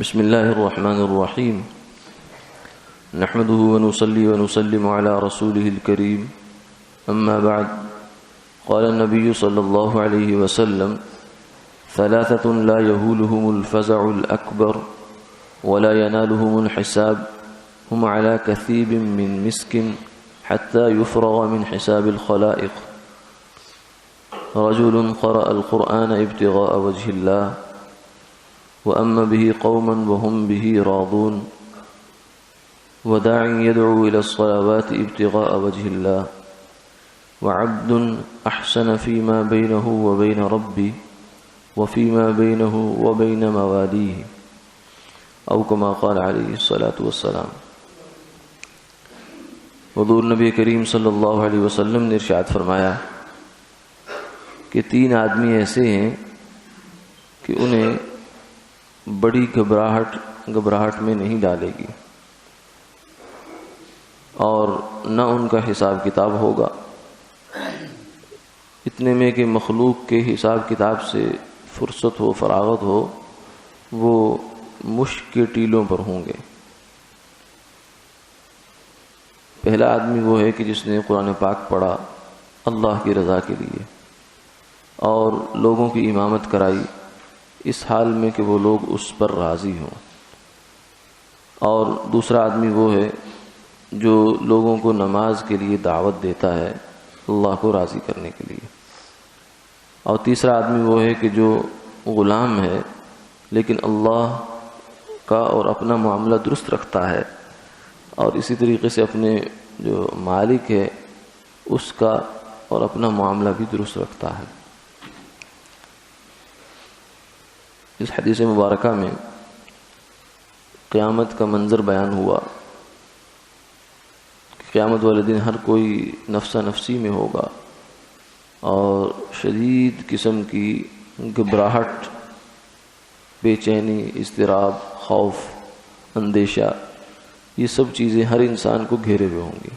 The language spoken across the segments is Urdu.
بسم الله الرحمن الرحيم نحمده ونصلي ونسلم على رسوله الكريم أما بعد قال النبي صلى الله عليه وسلم ثلاثة لا يهولهم الفزع الأكبر ولا ينالهم الحساب هم على كثيب من مسك حتى يفرغ من حساب الخلائق رجل قرأ القرآن ابتغاء وجه الله وأما به قوما وهم به راضون وداع يدعو إلى الصلوات ابتغاء وجه الله وعبد أحسن فيما بينه وبين ربي وفيما بينه وبين مواليه أو كما قال عليه الصلاة والسلام۔ حضور نبی کریم صلی اللہ علیہ وسلم نے ارشاد فرمایا کہ تین آدمی ایسے ہیں کہ انہیں بڑی گھبراہٹ میں نہیں ڈالے گی اور نہ ان کا حساب کتاب ہوگا، اتنے میں کہ مخلوق کے حساب کتاب سے فرصت ہو، فراغت ہو، وہ مشک کے ٹیلوں پر ہوں گے۔ پہلا آدمی وہ ہے کہ جس نے قرآن پاک پڑھا اللہ کی رضا کے لیے اور لوگوں کی امامت کرائی اس حال میں کہ وہ لوگ اس پر راضی ہوں، اور دوسرا آدمی وہ ہے جو لوگوں کو نماز کے لیے دعوت دیتا ہے اللہ کو راضی کرنے کے لیے، اور تیسرا آدمی وہ ہے کہ جو غلام ہے لیکن اللہ کا اور اپنا معاملہ درست رکھتا ہے اور اسی طریقے سے اپنے جو مالک ہے اس کا اور اپنا معاملہ بھی درست رکھتا ہے۔ اس حدیث مبارکہ میں قیامت کا منظر بیان ہوا کہ قیامت والے دن ہر کوئی نفسہ نفسی میں ہوگا اور شدید قسم کی گھبراہٹ، بے چینی، اضطراب، خوف، اندیشہ، یہ سب چیزیں ہر انسان کو گھیرے ہوئے ہوں گی۔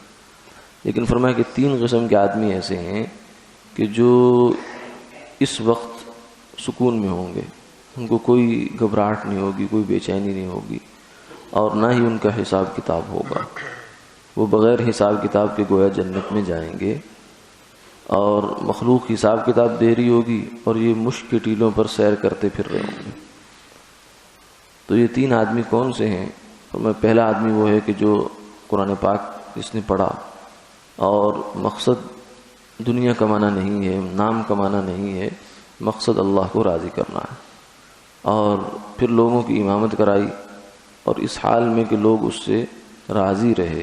لیکن فرمایا کہ تین قسم کے آدمی ایسے ہیں کہ جو اس وقت سکون میں ہوں گے، ان کو کوئی گھبراہٹ نہیں ہوگی، کوئی بے چینی نہیں ہوگی اور نہ ہی ان کا حساب کتاب ہوگا۔ وہ بغیر حساب کتاب کے گویا جنت میں جائیں گے اور مخلوق حساب کتاب دے رہی ہوگی اور یہ مشک کے ٹیلوں پر سیر کرتے پھر رہے ہوں گے۔ تو یہ تین آدمی کون سے ہیں؟ پہلا آدمی وہ ہے کہ جو قرآن پاک جس نے پڑھا اور مقصد دنیا کمانا نہیں ہے، نام کمانا نہیں ہے، مقصد اللہ کو راضی کرنا ہے، اور پھر لوگوں کی امامت کرائی اور اس حال میں کہ لوگ اس سے راضی رہے،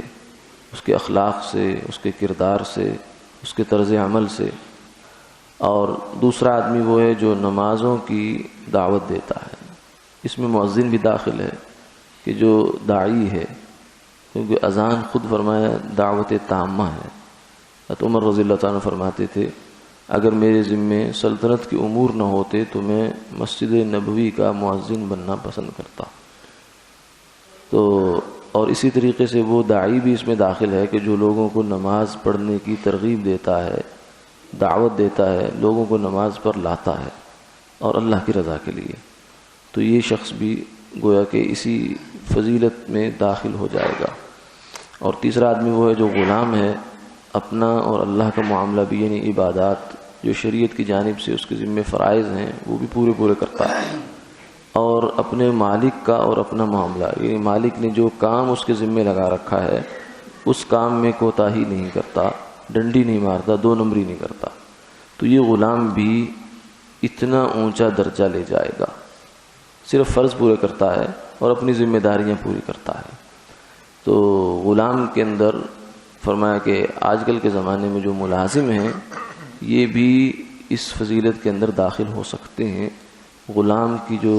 اس کے اخلاق سے، اس کے کردار سے، اس کے طرز عمل سے۔ اور دوسرا آدمی وہ ہے جو نمازوں کی دعوت دیتا ہے، اس میں مؤذن بھی داخل ہے کہ جو داعی ہے، کیونکہ اذان خود فرمایا دعوت تامہ ہے۔ حضرت عمر رضی اللہ تعالیٰ فرماتے تھے اگر میرے ذمے سلطنت کے امور نہ ہوتے تو میں مسجد نبوی کا مؤذن بننا پسند کرتا۔ تو اور اسی طریقے سے وہ داعی بھی اس میں داخل ہے کہ جو لوگوں کو نماز پڑھنے کی ترغیب دیتا ہے، دعوت دیتا ہے، لوگوں کو نماز پر لاتا ہے اور اللہ کی رضا کے لیے، تو یہ شخص بھی گویا کہ اسی فضیلت میں داخل ہو جائے گا۔ اور تیسرا آدمی وہ ہے جو غلام ہے، اپنا اور اللہ کا معاملہ بھی، یعنی عبادات جو شریعت کی جانب سے اس کے ذمہ فرائض ہیں وہ بھی پورے کرتا ہے، اور اپنے مالک کا اور اپنا معاملہ، یعنی مالک نے جو کام اس کے ذمہ لگا رکھا ہے اس کام میں کوتاہی نہیں کرتا، ڈنڈی نہیں مارتا، دو نمبری نہیں کرتا۔ تو یہ غلام بھی اتنا اونچا درجہ لے جائے گا، صرف فرض پورے کرتا ہے اور اپنی ذمہ داریاں پوری کرتا ہے۔ تو غلام کے اندر فرمایا کہ آج کل کے زمانے میں جو ملازم ہیں یہ بھی اس فضیلت کے اندر داخل ہو سکتے ہیں۔ غلام کی جو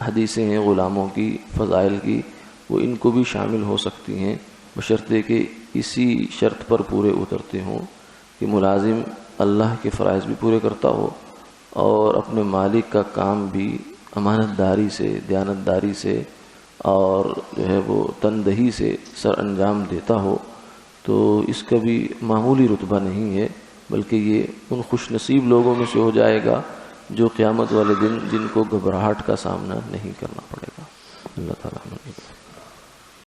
حدیثیں ہیں غلاموں کی فضائل کی، وہ ان کو بھی شامل ہو سکتی ہیں، بشرطے کہ اسی شرط پر پورے اترتے ہوں کہ ملازم اللہ کے فرائض بھی پورے کرتا ہو اور اپنے مالک کا کام بھی امانت داری سے، دیانت داری سے اور جو ہے وہ تندہی سے سر انجام دیتا ہو، تو اس کا بھی معمولی رتبہ نہیں ہے، بلکہ یہ ان خوش نصیب لوگوں میں سے ہو جائے گا جو قیامت والے دن جن کو گھبراہٹ کا سامنا نہیں کرنا پڑے گا۔ اللہ تعالیٰ